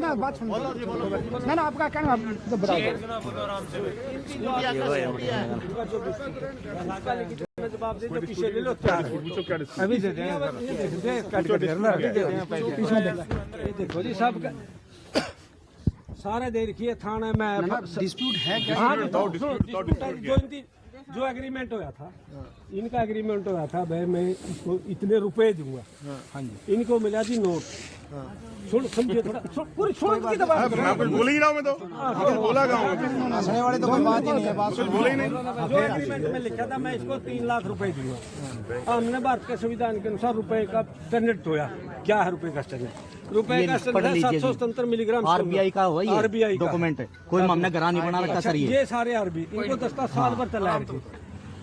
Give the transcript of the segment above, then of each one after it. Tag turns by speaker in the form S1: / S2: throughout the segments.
S1: ना बात सुनो ना आपका कहना तो बताओ। जवाब दे दो, पीछे ले लो, अभी दे दें, देखो जी सब सारे दे रखिए थाने में डिस्प्यूट है क्या? हाँ जो एग्रीमेंट होया था, इनका एग्रीमेंट होया था भाई मैं इसको इतने रुपए दूंगा। हाँ जी, इनको मिला जी नोट। छोड़ समझिए थोड़ा, पूरी छोड़ की दबा मैं कुछ बोल ही रहा हूं, मैं तो बोला गाऊं हंसने वाले तो कोई बात ही नहीं है, बात बोल ही नहीं। जो एग्रीमेंट में लिखा था मैं इसको 3 लाख रुपए दूंगा। हमने भारत के संविधान के अनुसार रुपए का स्टैंडर्ड होया, क्या है रुपए का स्टैंडर्ड? रुपए का स्टैंडर्ड 777 मिलीग्राम
S2: आरबीआई का हुआ,
S1: आरबीआई
S2: डॉक्यूमेंट है, कोई हमने घर नहीं बना रखा सर।
S1: ये सारे आरबी इनको 10 साल भर चला रही,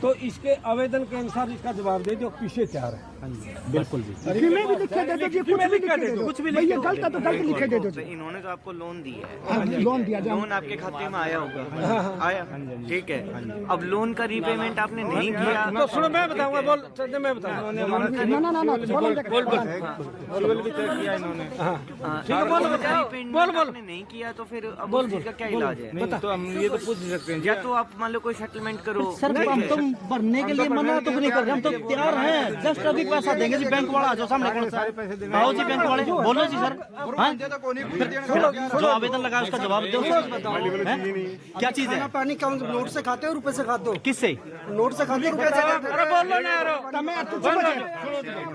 S1: तो इसके आवेदन के अनुसार इसका जवाब दे दो, पीछे तैयार है।
S2: बिल्कुल जी,
S1: भी लिखे दे दो, कुछ भी लिखे, गलत है तो गलत लिखे दे दो।
S3: इन्होंने तो आपको लोन दिया है,
S1: लोन दिया,
S3: लोन आपके खाते में आया होगा, आया, ठीक है। अब लोन का रीपेमेंट आपने नहीं किया
S1: तो सुनो मैं बताऊंगा, बोल मैं बताऊंगा।
S3: बोल नहीं किया तो फिर अब उस चीज का क्या इलाज है?
S1: तो हम ये तो पूछ सकते हैं,
S3: या तो आप मान लो कोई सेटलमेंट करो।
S2: सर हम तो भरने के लिए मना तो नहीं कर रहे, हम तो तैयार हैं, जस्ट अभी पैसा देंगे जी। बैंक वाला जो सामने कौन सा आओ जी, बैंक वाले बोलो जी सर। जो आवेदन लगा उसका जवाब दो, क्या चीज है?
S1: पानी कौन नोट से खाते हो रुपए से खाते हो?
S2: किससे
S1: नोट से खाते हो रुपए से खाते हो? अरे बोल लो ना यार,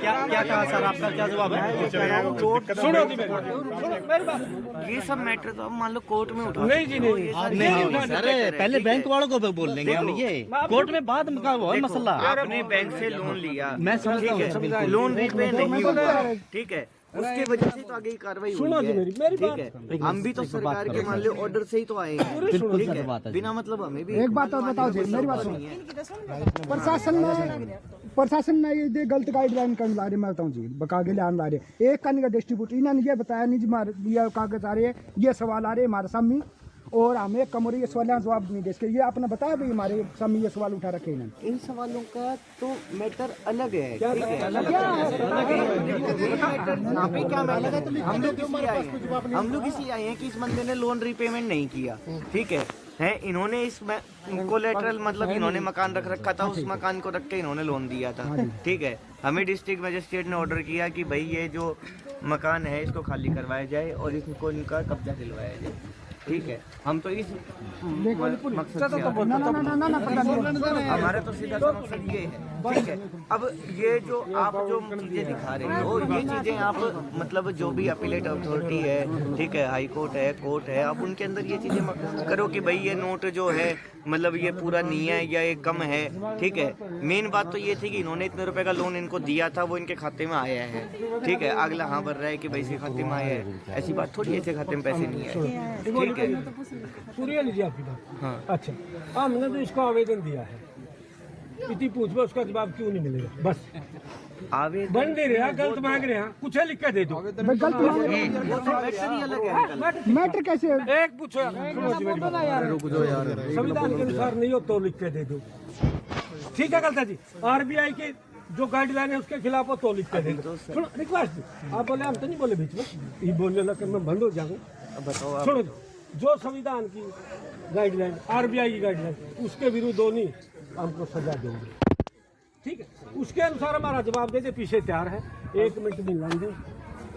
S2: क्या क्या कहा सर, आपका क्या जवाब है?
S1: सुनो
S3: ये सब मैटर तो अब मान लो कोर्ट में उठा।
S1: नहीं जी नहीं
S2: सर, पहले बैंक वालों को बोल लेंगे हम, ये कोर्ट में बाद में का वो है मसला।
S3: आपने बैंक से लोन लिया,
S2: मैं समझता हूँ,
S3: लोन रीपे नहीं हुआ, ठीक है, उसके वजह से तो आगे की कार्रवाई हुई है, ठीक है। हम भी तो सरकार के मान लो ऑर्डर से ही तो आए हैं, ठीक है, बिना मतलब हमें भी।
S1: एक बात और बताओ जी, मेरी बात सुनिए, प्रशासन में ये गलत गाइडलाइन कर ला रहे, मैं बताऊँ जी, बका के लिए ला रहे। एक का डिस्ट्रीब्यूट इन्होंने ये बताया नहीं जी, ये कागज आ रहे हैं, ये सवाल आ रहे हमारे सामने, और हमें कमरे ये सवाल जवाब नहीं दे सके। ये आपने बताया भाई हमारे सामने ये सवाल उठा रखे इन्होंने।
S3: इन सवालों का तो मैटर अलग है, ठीक है, हम लोग इसलिए आए हैं कि इस बंदे ने लोन रीपेमेंट नहीं किया, ठीक है, इन्होंने इस कोलेटरल मतलब इन्होंने मकान रख रखा था, उस मकान को रख के इन्होंने लोन दिया था, ठीक है। हमें डिस्ट्रिक्ट मजिस्ट्रेट ने ऑर्डर किया कि भाई ये जो मकान है इसको खाली करवाया जाए और इसको इनका कब्जा दिलवाया जाए, ठीक है। हम तो इस मकसद से हमारा तो सीधा सा मकसद ये है, ठीक है। अब ये जो आप जो चीजें दिखा रहे हो, ये चीजें आप मतलब जो भी अपीलेट अथॉरिटी है, ठीक है, हाई कोर्ट है, कोर्ट है, आप उनके अंदर ये चीजें करो कि भाई ये नोट जो है मतलब ये पूरा नहीं है या ये कम है, ठीक है। मेन बात तो ये थी कि इन्होंने इतने रुपए का लोन इनको दिया था, वो इनके खाते में आया है, ठीक है। अगला हाँ भर रहा है कि भाई इसके खाते में आया है, ऐसी बात थोड़ी, ऐसे खाते में पैसे नहीं आए, ठीक है।
S1: पूरी है लीजिए आपकी बात। हाँ अच्छा, हमने तो इसको आवेदन दिया है, इतनी पूछ लो उसका जवाब क्यों नहीं मिलेगा? बस
S3: आवेदन
S1: बन नहीं रहा, गलत मांग रहे हैं, कुछ है लिख के दे दो। गलत मैटर कैसे? एक पूछो संविधान के अनुसार नहीं हो तो लिख के दे दो, ठीक है। गलत है जी, आरबीआई की जो गाइडलाइन है उसके खिलाफ हो तो लिख के दे दो। सुनो रिक्वेस्ट, आप बोले हम तो नहीं बोले बीच में, ये बोलने लगे मैं बंद हो जाऊंगा।
S3: बताओ,
S1: सुनो जो संविधान की गाइडलाइन, आरबीआई की गाइडलाइन, उसके विरुद्ध नहीं हमको सजा देंगे, ठीक है। उसके अनुसार हमारा जवाब दे दे, पीछे तैयार है, 1 मिनट नहीं लाएंगे,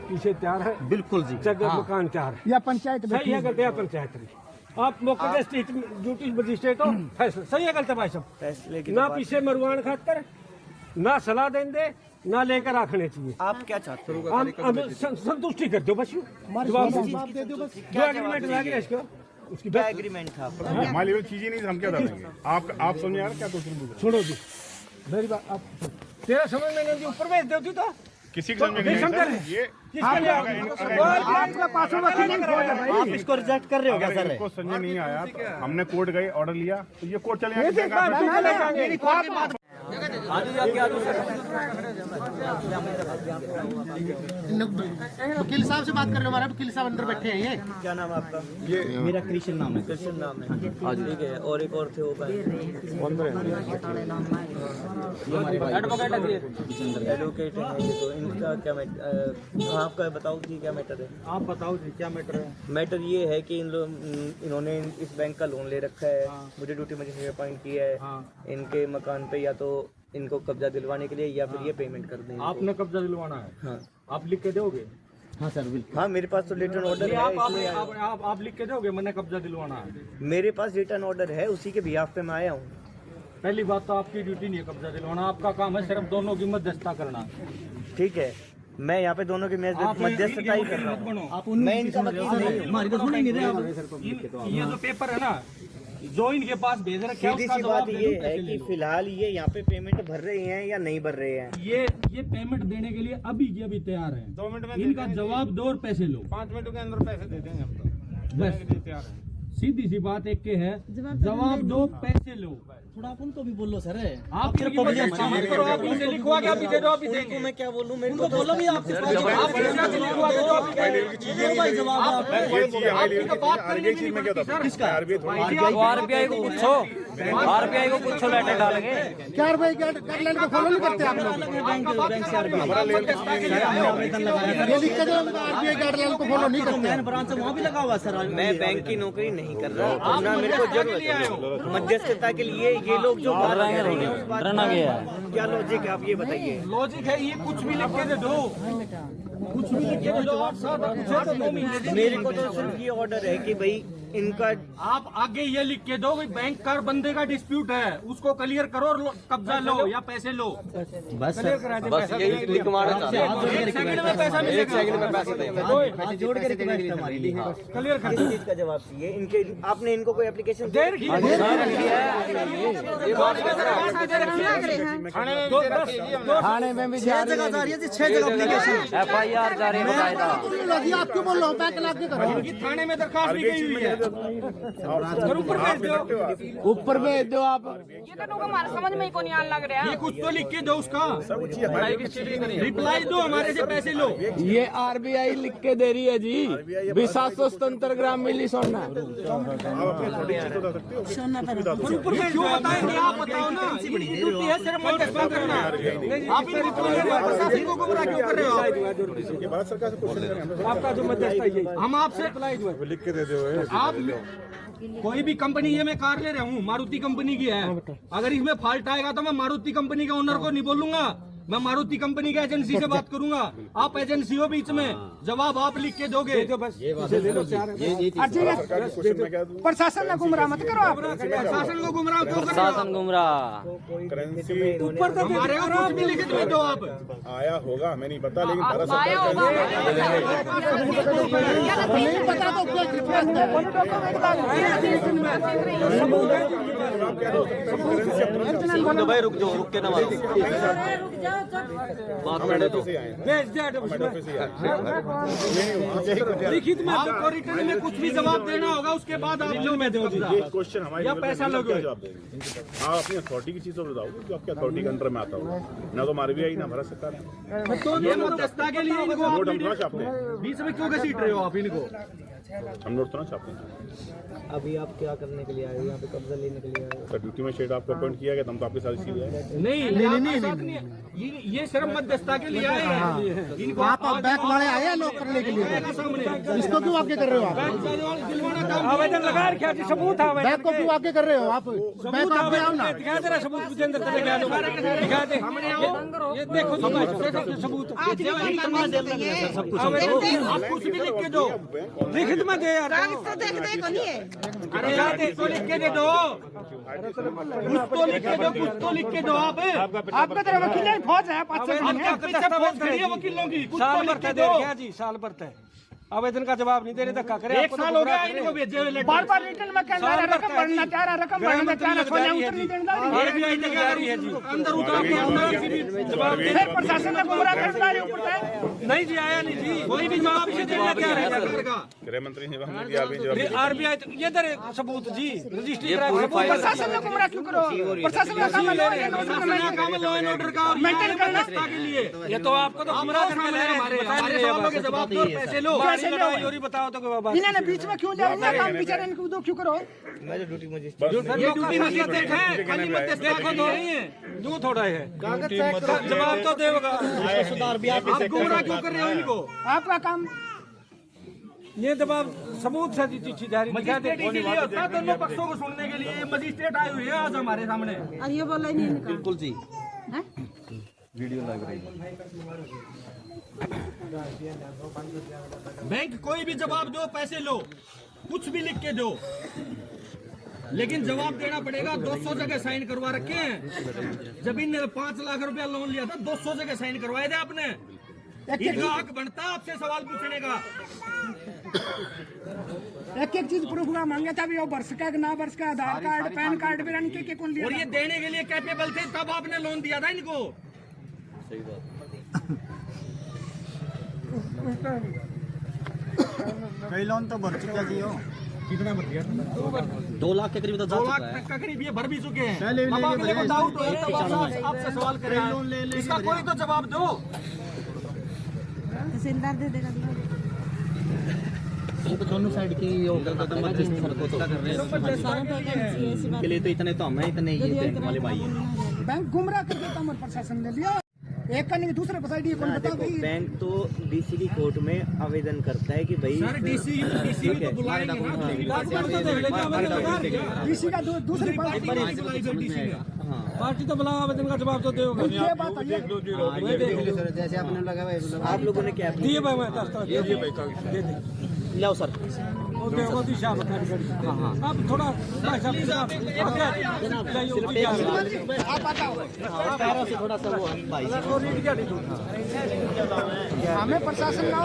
S1: पीछे तैयार है,
S2: बिल्कुल जी।
S1: जगह मकान तैयार है, या पंचायत सही है, गलत है पंचायत नहीं। आप मौके पे स्टेट ड्यूटी मजिस्ट्रेट हो, फैसला सही है गलत है भाई साहब, ना पीछे मरवान खातर, ना सलाह देंगे, ना लेकर रखने चाहिए।
S3: आप क्या चाहते हो?
S1: हम संतुष्टि कर दो, बस जवाब दे दो, बस जो एग्रीमेंट लग रहा है इसका, उसकी
S3: क्या एग्रीमेंट था?
S4: हमारी वो चीजें नहीं, हम क्या बताएंगे? आप समझ यार क्या क्वेश्चन?
S1: छोड़ो जी मेरी बात, आप तेरा समझ में नहीं, ऊपर भेज देती तो
S4: किसी को समझ नहीं
S1: समझ
S4: है ये
S1: आपका पासवर्ड वकील नहीं खोल है भाई,
S2: आप इसको रिजेक्ट कर रहे हो क्या सर?
S4: इनको समझ नहीं आया, हमने कोर्ट गए, ऑर्डर लिया, तो ये कोर्ट चले
S1: ये
S5: वकील साहब से बात कर लो, हमारे वकील साहब अंदर बैठे हैं। ये
S3: क्या नाम है आपका?
S2: मेरा कृष्ण नाम है।
S3: कृष्ण नाम है। हाँ ठीक है। और एक और थे वो एडवोकेट है। तो इनका क्या आपका बताओ जी क्या मैटर है?
S2: आप बताओ जी क्या मैटर है?
S3: मैटर ये है कि इन्होंने इस बैंक का लोन ले रखा है। मुझे ड्यूटी मजिस्ट्रेट अपॉइंट किया है। इनके मकान पे या तो इनको कब्जा दिलवाने के लिए या फिर ये पेमेंट कर दें।
S2: आपने कब्जा दिलवाना है?
S3: हाँ।
S2: आप लिख के दोगे? हाँ सर बिल्कुल।
S3: हाँ मेरे पास तो रिटर्न ऑर्डर है।
S2: आप लिख के दोगे मैंने कब्जा दिलवाना है?
S3: मेरे पास रिटर्न ऑर्डर है, उसी के बिहाफ पे मैं आया हूँ।
S2: पहली बात तो आपकी ड्यूटी नहीं है कब्जा दिलवाना, आपका काम है सिर्फ दोनों की मध्यस्थता करना।
S3: ठीक है, मैं यहाँ पे दोनों की मध्यस्थता ही कर रहा हूँ। मैं इनका वकील नहीं हूँ।
S2: हमारी तो सुनी नहीं रहे आप। ये जो पेपर है ना जो इनके पास भेज रखे हैं
S3: सीधी सी बात ये है कि फिलहाल ये यहाँ पे पेमेंट भर रहे हैं या नहीं भर रहे हैं।
S2: ये पेमेंट देने के लिए अभी की अभी तैयार है। 2 मिनट में इनका जवाब दो और पैसे लो।
S5: 5 मिनट के अंदर पैसे दे देंगे हम तो।
S2: बस
S5: तैयार है।
S2: सीधी सी बात एक के है, जवाब दो पैसे लो। थोड़ा अपन को भी बोलो सर। आप उनसे लिखवा के अभी दे दो, अभी देंगे। मैं क्या बोलूं? मेरे को बोलो भी आपसे
S4: ये चीज में क्या था?
S6: आरबीआई को पूछो, आरबीआई को पूछो, लेटर डालेंगे।
S5: क्या भाई गाइडलाइन को फॉलो नहीं करते आप लोग?
S2: बैंक से
S5: ये लिख के दो आरबीआई गाइडलाइन को फॉलो नहीं करते।
S2: ब्रांच वहाँ भी लगा हुआ सर।
S3: मैं बैंक की नौकरी नहीं कर रहा और ना मेरे को जरूरत है मध्यस्थता के लिए। ये लोग जो बात कर रहे हैं उस बात का क्या लॉजिक है, आप ये बताइए।
S2: लॉजिक है ये कुछ भी लिख के दे दो, कुछ भी लिख के दे दो।
S3: मेरे को तो सिर्फ ये ऑर्डर है कि भाई इनका
S2: आप आगे ये लिख के दो भाई बैंक का बंदे का डिस्प्यूट है, उसको क्लियर करो और कब्जा लो या पैसे लो। बस
S6: बस यही लिख मार
S2: एक सेकंड में पैसा मिलेगा।
S6: एक सेकंड में पैसे देंगे।
S2: जोड़ के क्लियर कर
S3: इस चीज का जवाब चाहिए। इनके आपने इनको कोई एप्लीकेशन दे रखी है?
S6: थाने में भी 6 जगह जा रही है, 6 जगह एप्लीकेशन FIR जा रही है बकायदा।
S5: आप क्यों बोल रहे हो? बैंक ला के करो।
S2: थाने में दरखास्त भी गई हुई है।
S6: ऊपर भेज दो आप।
S7: ये तो हमारे समझ में ही को नहीं आने लग रहा है।
S2: ये कुछ तो लिख के दो उसका रिप्लाई दो, हमारे से पैसे लो।
S6: ये आरबीआई लिख के दे रही है जी। विशासो स्वतंत्र ग्राम मिली सोना।
S2: ऊपर क्यों बताएंगे? आप बताओ ना। इनकी ड्यूटी है सिर्फ मध्यस्थता करना। आप इन प्रशासन को गुमराह क्यों कर रहे हो?
S1: आपका जो मध्यस्थता ये
S2: हम आपसे
S4: लिख के दे दो।
S2: आप कोई भी कंपनी ये मैं कार ले रहा हूँ, मारुति कंपनी की है। अगर इसमें फॉल्ट आएगा तो मैं मारुति कंपनी के ओनर को नहीं बोलूंगा, मैं मारुति कंपनी की एजेंसी से बात करूंगा। आप एजेंसी हो बीच में, जवाब आप लिख के दोगे।
S5: प्रशासन ने गुमराह मत करो आप।
S2: प्रशासन को गुमराह क्यों कर रहे हो?
S6: शासन गुमराह।
S2: ऊपर तो हमारे को कुछ भी लिखित में दो आप।
S4: आया होगा हमें नहीं पता, लेकिन भारत
S7: आया होगा।
S5: नहीं पता तो क्या
S6: भाई रुक जाओ, रुक के ना मारो।
S2: लिखित में आपको रिटर्न में कुछ भी जवाब देना होगा, उसके बाद आप जो मैं दूंगा
S4: ये क्वेश्चन हमारे
S2: या पैसा लोगे।
S4: जवाब देंगे। आप अपनी अथॉरिटी की चीज तो बताओ जो आपके अथॉरिटी के अंडर में आता हो। ना तो आरबीआई ना भारत सरकार।
S2: तो ये मध्यस्थता के लिए इनको
S4: नोट हम थोड़ा छापते हैं,
S2: बीच में क्यों घसीट रहे हो आप इनको?
S4: हम नोट थोड़ा छापते हैं।
S3: अभी आप क्या करने के लिए आए हो? यहाँ पे कब्जा लेने के लिए आए हो?
S4: सर ड्यूटी में शेड आपको अपॉइंट किया गया, हम तो आपके साथ इसीलिए आए।
S2: नहीं, ये सिर्फ मध्यस्थता के लिए आए हैं। इनको
S5: आप बैंक वाले आए हैं लोग करने के लिए, इसको क्यों आगे कर रहे हो आप?
S1: आवेदन लगा रखा है, सबूत है।
S5: बैंक को क्यों आगे कर रहे हो आप? बैंक आगे आओ ना।
S1: दिखा दे रहा सबूत मुझे अंदर चले गया तो दिखा दे। ये देखो सबूत
S2: आप कुछ भी लिख के दो,
S1: लिखित में दे यार।
S2: अरे यार तो लिख के दे दो, कुछ तो लिख के दो, कुछ तो लिख के दो। आप
S5: आपका तरफ वकील है, फौज है,
S2: आपके पीछे फौज खड़ी है वकीलों की, कुछ तो
S1: साल
S2: लिख
S1: भर
S2: के
S1: दे
S2: दो।
S1: क्या जी, साल भर तय आवेदन का जवाब नहीं दे रहे, धक्का करे।
S2: 1 साल हो गया इनको भेजे हुए लेटर।
S5: बार रिटर्न में कहना रकम भरना चाह रहा, रकम भरना चाह रहा, सोने उतर नहीं देना।
S2: आरबीआई ने क्या रही है जी? अंदर उतार के अंदर जवाब दे।
S5: फिर प्रशासन ने गुमराह करता है ऊपर से।
S1: नहीं जी, आया नहीं जी, कोई भी जवाब नहीं देना क्या रहेगा।
S4: गृह मंत्री ने हमने दिया अभी जवाब
S1: आरबीआई ये दर सबूत जी रजिस्ट्री करा
S7: प्रशासन में गुमराह क्यों करो? प्रशासन का काम है लॉ एंड ऑर्डर का मेंटेन करना के लिए।
S1: ये तो आपको तो गुमराह करके ले रहे हैं।
S2: हमारे सवालों के जवाब दो, पैसे लो।
S1: और बताओ तो बाबा
S7: इन्होंने बीच में क्यों जाएंगे? काम बेचारे इनको दो क्यों करो?
S2: ये ड्यूटी मजिस्ट्रेट है, खाली मध्यस्थता को दो नहीं है,
S1: यूं थोड़ा है जवाब तो देगा।
S2: आप गुमराह क्यों कर रहे हो इनको?
S7: आपका काम
S1: ये जवाब सबूत से चिट्ठी जारी
S2: मजिस्ट्रेट इसीलिए होता है दोनों पक्षों को सुनने के लिए। मजिस्ट्रेट आए हुए हैं आज हमारे सामने।
S7: और ये बोला ही नहीं इनका।
S6: बिल्कुल जी
S7: हैं?
S6: वीडियो लग रही है।
S2: बैंक कोई भी जवाब दो, पैसे लो, कुछ भी लिख के दो, लेकिन जवाब देना पड़ेगा। 200 जगह साइन करवा रखे हैं। जब इन 5 लाख रुपया लोन लिया था 200 जगह साइन करवाए थे आपने। इनका हक बनता है आपसे सवाल पूछने का।
S7: एक एक चीज प्रूफ का मांगे था भी वो वर्ष का ना वर्ष का आधार कार्ड पैन कार्ड भी रन के कौन लिया
S2: और ये देने के लिए कैपेबल थे तब आपने लोन दिया था इनको।
S5: कई लोन तो भर चुका जी हो। कितना भर गया?
S6: 2 लाख के करीब तो जा
S2: 2
S6: चुका
S2: लाख
S6: है।
S2: तक का करीब ये भर भी चुके हैं।
S5: पहले
S2: अब अगले को डाउट हो तब आपसे सवाल करें। इसका कोई तो जवाब दो।
S7: तहसीलदार दे देगा।
S6: ये तो दोनों साइड की मजिस्ट्रेट को तो कर रहे हैं के लिए तो इतने तो हम हैं, इतने ये बैंक वाले भाई हैं।
S7: बैंक गुमराह करके तो हमारे प्रशासन ने लिया। एक का नहीं दूसरे को साइड ये कौन बताओ भाई।
S3: बैंक तो डीसी की कोर्ट में आवेदन करता है कि भाई
S2: सर डीसी तो बुलाएंगे ना।
S7: डीसी का दूसरी
S1: पार्टी तो बुला आवेदन का जवाब तो देगा।
S6: जैसे आपने लगा हुआ
S3: आप लोगों ने क्या
S1: दिए भाई मैं दे दे
S6: लाओ सर।
S1: वो दिशा बता दी। अब थोड़ा भाई साहब
S6: से थोड़ा सा वो भाई
S7: हमें प्रशासन ना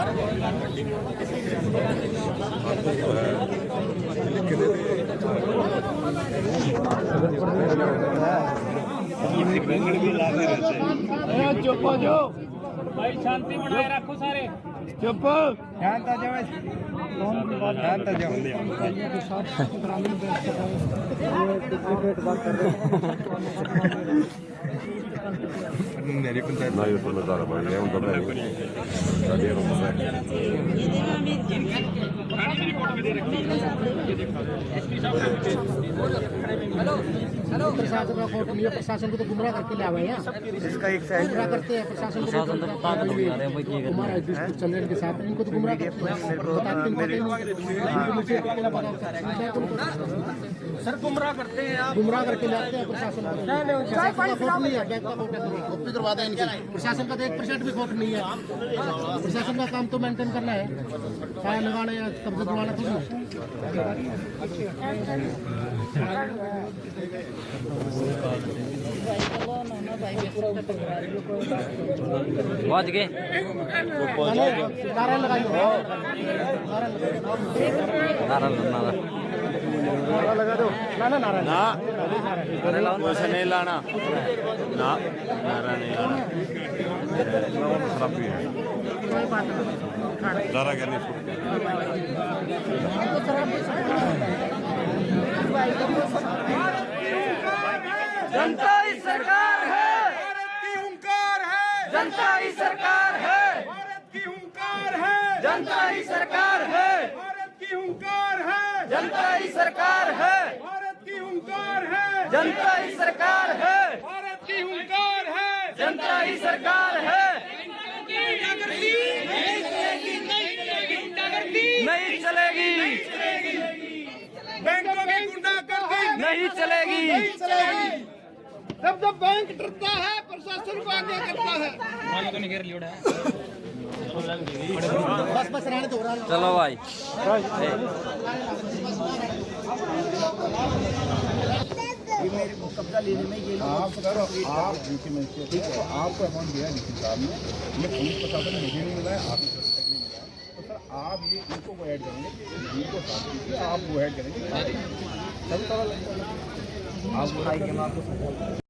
S5: चुप हो जाओ भाई, शांति बनाए रखो सारे। चुप ध्यान तो जाओ, ध्यान तो जाओ।
S8: मेरी पंचायत ना ये नजारा बन गया उनका मैं
S5: प्रशासन का फोटो नहीं है, प्रशासन को तो गुमराह करके ले आए हैं।
S3: इसका एक साइड
S5: गुमराह करते हैं प्रशासन को। हमारा डिस्ट्रिक्ट चल रहे के साथ इनको तो गुमराह करते हैं।
S2: सर गुमराह करते हैं आप।
S5: गुमराह करके ले आते हैं प्रशासन को। फोटो नहीं है, बैंक का फोटो कॉपी करवा दें इनकी। प्रशासन का तो 1% भी फोटो नहीं है। प्रशासन का काम तो मेंटेन करना है, फाइन लगाना या कब्जा दिलवाना थोड़ी है।
S6: पहुंच गए।
S5: नारा लगाइए, नारा लगा दो। ना नारा
S8: ना वैसे नहीं लाना ना नारा नहीं लाना खराबी है ज़रा क्या नहीं
S2: जनता ही सरकार है, भारत की हुंकार है। जनता ही सरकार है, भारत की हुंकार है। जनता ही सरकार है, भारत की हुंकार है। जनता ही सरकार है, भारत की हुंकार है। जनता ही सरकार है, भारत की हुंकार है। जनता ही सरकार है। नहीं चलेगी, बैंकों की गुंडागर्दी नहीं चलेगी।
S5: जब बैंक डरता है प्रशासन को आगे करता है। बस रहने दो।
S6: चलो भाई
S3: मेरे को कब्जा लेने में ये
S8: आप ड्यूटी मजिस्ट्रेट ठीक है, आपको अमाउंट दिया है डीसी साहब ने, ये पुलिस प्रशासन ने मुझे नहीं मिला है, आपको नहीं मिला है। तो सर आप ये इनको को ऐड करेंगे कि इनको साथ दीजिए, आप वो ऐड करेंगे सभी तरह आप